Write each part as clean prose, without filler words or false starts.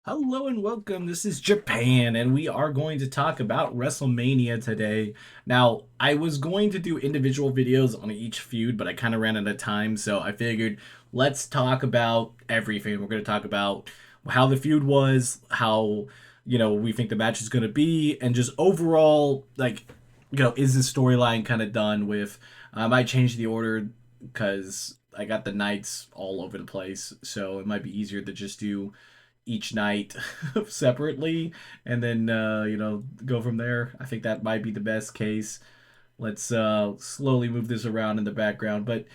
Hello and welcome. This is Japan, and we are going to talk about WrestleMania today. Now, I was going to do individual videos on each feud, but I kind of ran out of time, so I figured let's talk about everything. We're going to talk about how the feud was, how we think the match is going to be, and just overall, is the storyline kind of done with? I might change the order because I got the nights all over the place, so it might be easier to just do each night separately and then go from there. I think that might be the best case. Let's slowly move this around in the background, but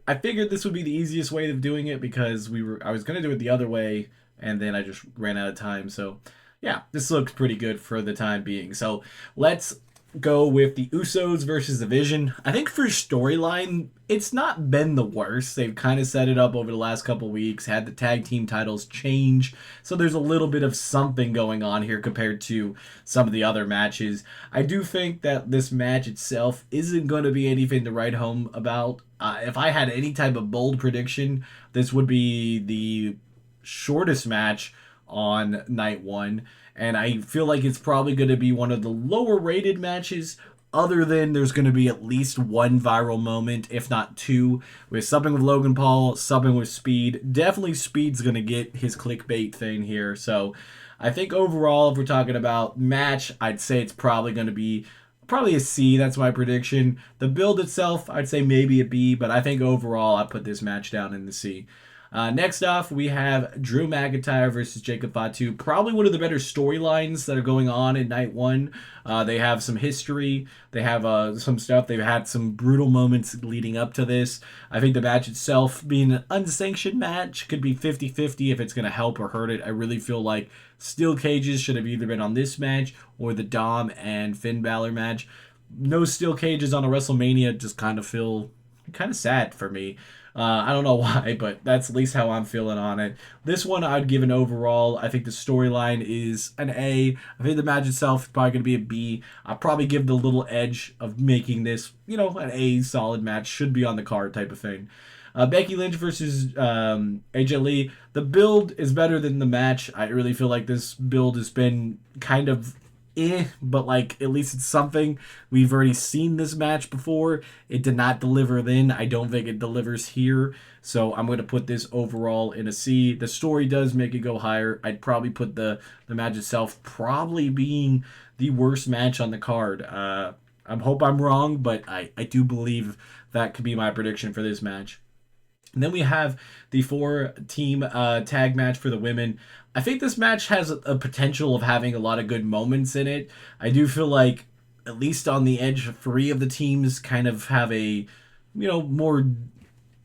I figured this would be the easiest way of doing it because I was going to do it the other way and then I just ran out of time. So yeah, this looks pretty good for the time being. So let's go with the Usos versus the Vision. I think for storyline, it's not been the worst. They've kind of set it up over the last couple weeks, had the tag team titles change, so there's a little bit of something going on here compared to some of the other matches. I do think that this match itself isn't going to be anything to write home about. If I had any type of bold prediction, this would be the shortest match on night one, and I feel like it's probably going to be one of the lower rated matches. Other than there's going to be at least one viral moment, if not two, with something with Logan Paul, something with Speed. Definitely Speed's going to get his clickbait thing here. So I think overall, if we're talking about match, I'd say it's probably going to be probably a C. That's my prediction. The build itself, I'd say maybe a B, but I think overall, I put this match down in the C. Next off, we have Drew McIntyre versus Jacob Fatu. Probably one of the better storylines that are going on in night one. They have some history. They have some stuff. They've had some brutal moments leading up to this. I think the match itself, being an unsanctioned match, could be 50-50 if it's going to help or hurt it. I really feel like steel cages should have either been on this match or the Dom and Finn Balor match. No steel cages on a WrestleMania just kind of feel kind of sad for me. I don't know why, but that's at least how I'm feeling on it. This one I'd give an overall. I think the storyline is an A. I think the match itself is probably going to be a B. I'll probably give the little edge of making this, an A solid match. Should be on the card type of thing. Becky Lynch versus AJ Lee. The build is better than the match. I really feel like this build has been kind of but like at least it's something. We've already seen this match before. It did not deliver then. I don't think it delivers here. So I'm going to put this overall in a C. The story does make it go higher. I'd probably put the match itself probably being the worst match on the card. I hope I'm wrong, but I do believe that could be my prediction for this match. And then we have the four-team tag match for the women. I think this match has a potential of having a lot of good moments in it. I do feel like, at least on the edge, three of the teams kind of have a, more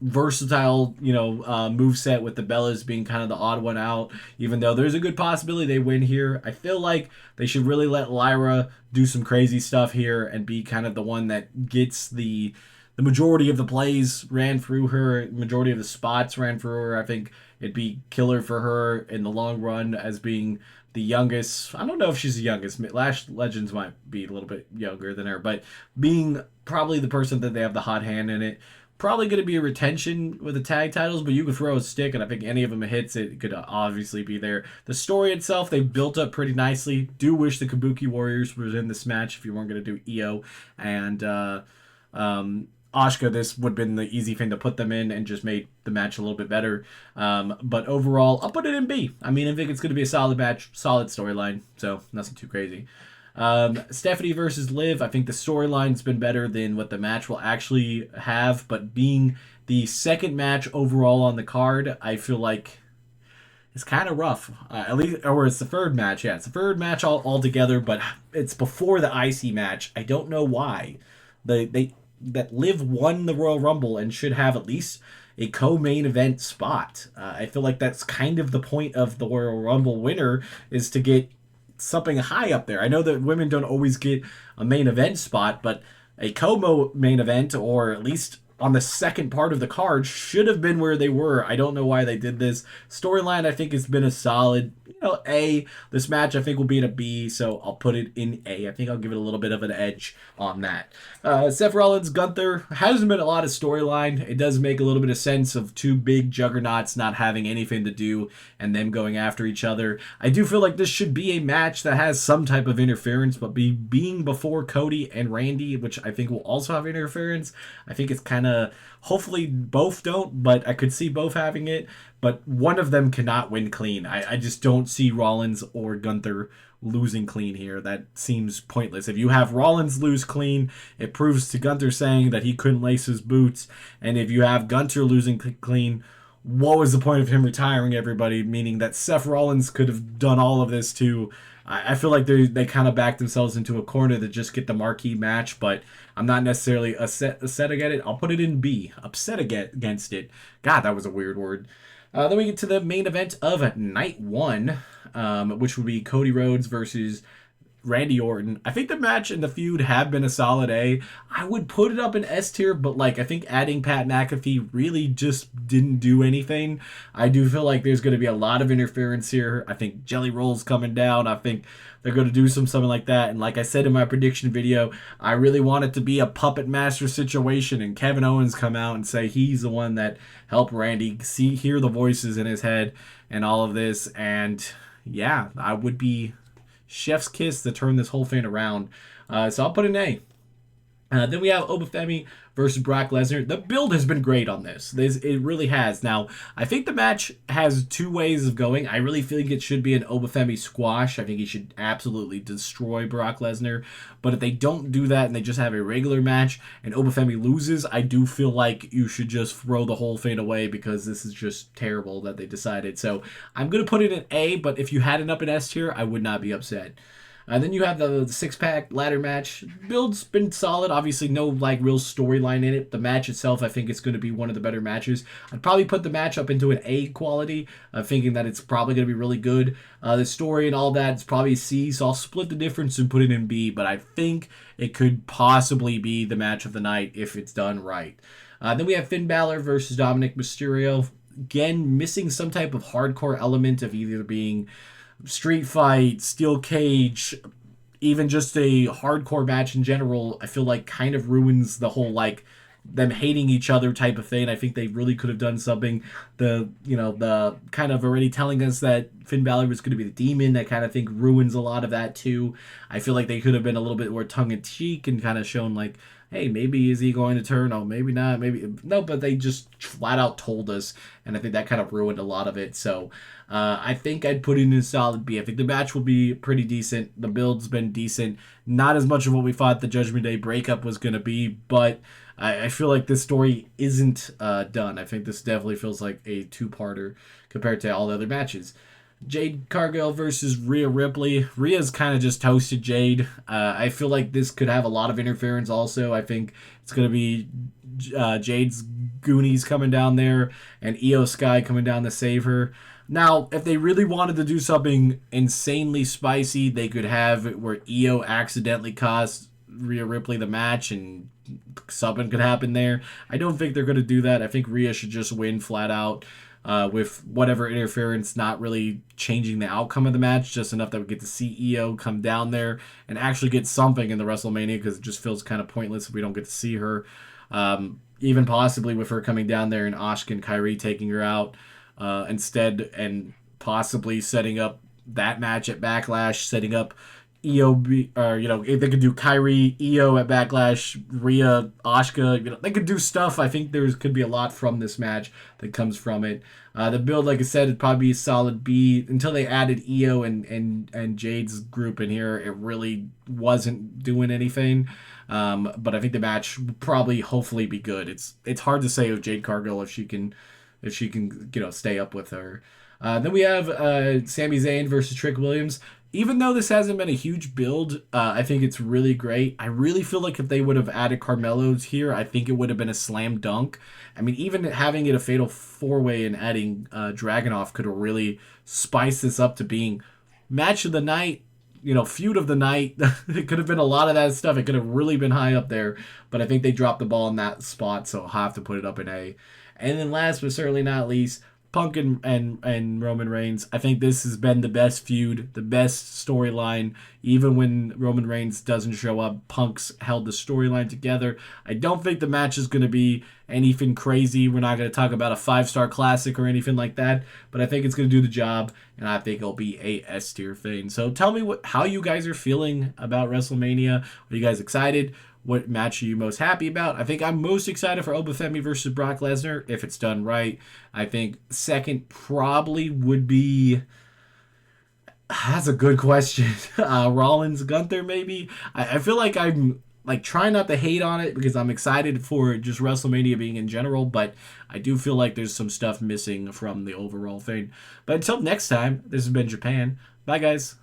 versatile, move set, with the Bellas being kind of the odd one out. Even though there's a good possibility they win here, I feel like they should really let Lyra do some crazy stuff here and be kind of the one that gets the majority of the plays ran through her, majority of the spots ran through her. I think it'd be killer for her in the long run as being the youngest. I don't know if she's the youngest. Lash Legends might be a little bit younger than her, but being probably the person that they have the hot hand in it. Probably going to be a retention with the tag titles, but you could throw a stick, and I think any of them hits it could obviously be there. The story itself, they built up pretty nicely. Do wish the Kabuki Warriors was in this match if you weren't going to do Io and Asuka. This would have been the easy thing to put them in and just made the match a little bit better. But overall, I'll put it in B. I mean, I think it's going to be a solid match, solid storyline, so nothing too crazy. Stephanie versus Liv, I think the storyline's been better than what the match will actually have, but being the second match overall on the card, I feel like it's kind of rough. At least, or it's the third match. Yeah, it's the third match all together, but it's before the IC match. I don't know why. They that Liv won the Royal Rumble and should have at least a co-main event spot. I feel like that's kind of the point of the Royal Rumble winner, is to get something high up there. I know that women don't always get a main event spot, but a co-main event, or at least on the second part of the card should have been where they were. I don't know why they did this. Storyline, I think, has been a solid, A. This match, I think, will be in a B, so I'll put it in A. I think I'll give it a little bit of an edge on that. Seth Rollins, Gunther, hasn't been a lot of storyline. It does make a little bit of sense of two big juggernauts not having anything to do and them going after each other. I do feel like this should be a match that has some type of interference, but being before Cody and Randy, which I think will also have interference, I think it's kind of, hopefully both don't, but I could see both having it. But one of them cannot win clean. I just don't see Rollins or Gunther losing clean here. That seems pointless. If you have Rollins lose clean, it proves to Gunther saying that he couldn't lace his boots. And if you have Gunther losing clean, what was the point of him retiring everybody? Meaning that Seth Rollins could have done all of this too. I feel like they kind of backed themselves into a corner to just get the marquee match, but I'm not necessarily upset against it. I'll put it in B. Upset against it. God, that was a weird word. Then we get to the main event of night one, which would be Cody Rhodes versus Randy Orton. I think the match and the feud have been a solid A. I would put it up in S tier, but I think adding Pat McAfee really just didn't do anything. I do feel like there's going to be a lot of interference here. I think Jelly Roll's coming down. I think they're going to do something like that. And like I said in my prediction video, I really want it to be a puppet master situation and Kevin Owens come out and say he's the one that helped Randy hear the voices in his head and all of this. And yeah, I would be chef's kiss to turn this whole thing around. So I'll put an A. Then we have Obafemi versus Brock Lesnar. The build has been great on this. It really has. Now, I think the match has two ways of going. I really think it should be an Obafemi squash. I think he should absolutely destroy Brock Lesnar. But if they don't do that and they just have a regular match and Obafemi loses, I do feel like you should just throw the whole thing away because this is just terrible that they decided. So I'm going to put it in A, but if you had it up in S tier, I would not be upset. Then you have the six-pack ladder match. Build's been solid. Obviously, no real storyline in it. The match itself, I think it's going to be one of the better matches. I'd probably put the match up into an A quality, thinking that it's probably going to be really good. The story and all that, it's probably C, so I'll split the difference and put it in B. But I think it could possibly be the match of the night if it's done right. Then we have Finn Balor versus Dominic Mysterio. Again, missing some type of hardcore element of either being street fight, steel cage, even just a hardcore match in general, I feel like kind of ruins the whole them hating each other type of thing. I think they really could have done something. The kind of already telling us that Finn Balor was going to be the demon, that kind of thing ruins a lot of that too. I feel like they could have been a little bit more tongue-in-cheek and kind of shown hey, maybe is he going to turn? Oh, maybe not. Maybe no, but they just flat out told us, and I think that kind of ruined a lot of it. So I think I'd put it in a solid B. I think the match will be pretty decent. The build's been decent. Not as much of what we thought the Judgment Day breakup was going to be, but I feel like this story isn't done. I think this definitely feels like a two-parter compared to all the other matches. Jade Cargill versus Rhea Ripley. Rhea's kind of just toasted Jade. I feel like this could have a lot of interference also. I think it's going to be Jade's Goonies coming down there and Io Sky coming down to save her. Now, if they really wanted to do something insanely spicy, they could have it where Io accidentally cost Rhea Ripley the match and something could happen there. I don't think they're going to do that. I think Rhea should just win flat out. With whatever interference not really changing the outcome of the match, just enough that we get to see Io come down there and actually get something in the WrestleMania, because it just feels kind of pointless if we don't get to see her. Even possibly with her coming down there and Asuka and Kairi taking her out instead, and possibly setting up that match at Backlash, setting up Io, if they could do Kairi, Io at Backlash, Rhea, Asuka, they could do stuff. I think there could be a lot from this match that comes from it. The build, like I said, would probably be a solid B. Until they added Io and Jade's group in here, it really wasn't doing anything. But I think the match will probably, hopefully, be good. It's hard to say with Jade Cargill if she can stay up with her. Then we have Sami Zayn versus Trick Williams. Even though this hasn't been a huge build, I think it's really great. I really feel like if they would have added Carmelo's here, I think it would have been a slam dunk. I mean, even having it a fatal four-way and adding Dragunov could have really spiced this up to being match of the night, feud of the night. It could have been a lot of that stuff. It could have really been high up there, but I think they dropped the ball in that spot, so I'll have to put it up in A. And then last but certainly not least, Punk and Roman Reigns. I think this has been the best feud, the best storyline. Even when Roman Reigns doesn't show up, Punk's held the storyline together. I don't think the match is going to be anything crazy. We're not going to talk about a 5-star classic or anything like that, but I think it's going to do the job, and I think it'll be a S tier thing. So tell me how you guys are feeling about WrestleMania. Are you guys excited? What match are you most happy about? I think I'm most excited for Obafemi versus Brock Lesnar if it's done right. I think second probably would be. That's a good question. Rollins Gunther maybe. I feel like I'm like trying not to hate on it because I'm excited for just WrestleMania being in general, but I do feel like there's some stuff missing from the overall thing. But until next time, this has been Japan. Bye guys.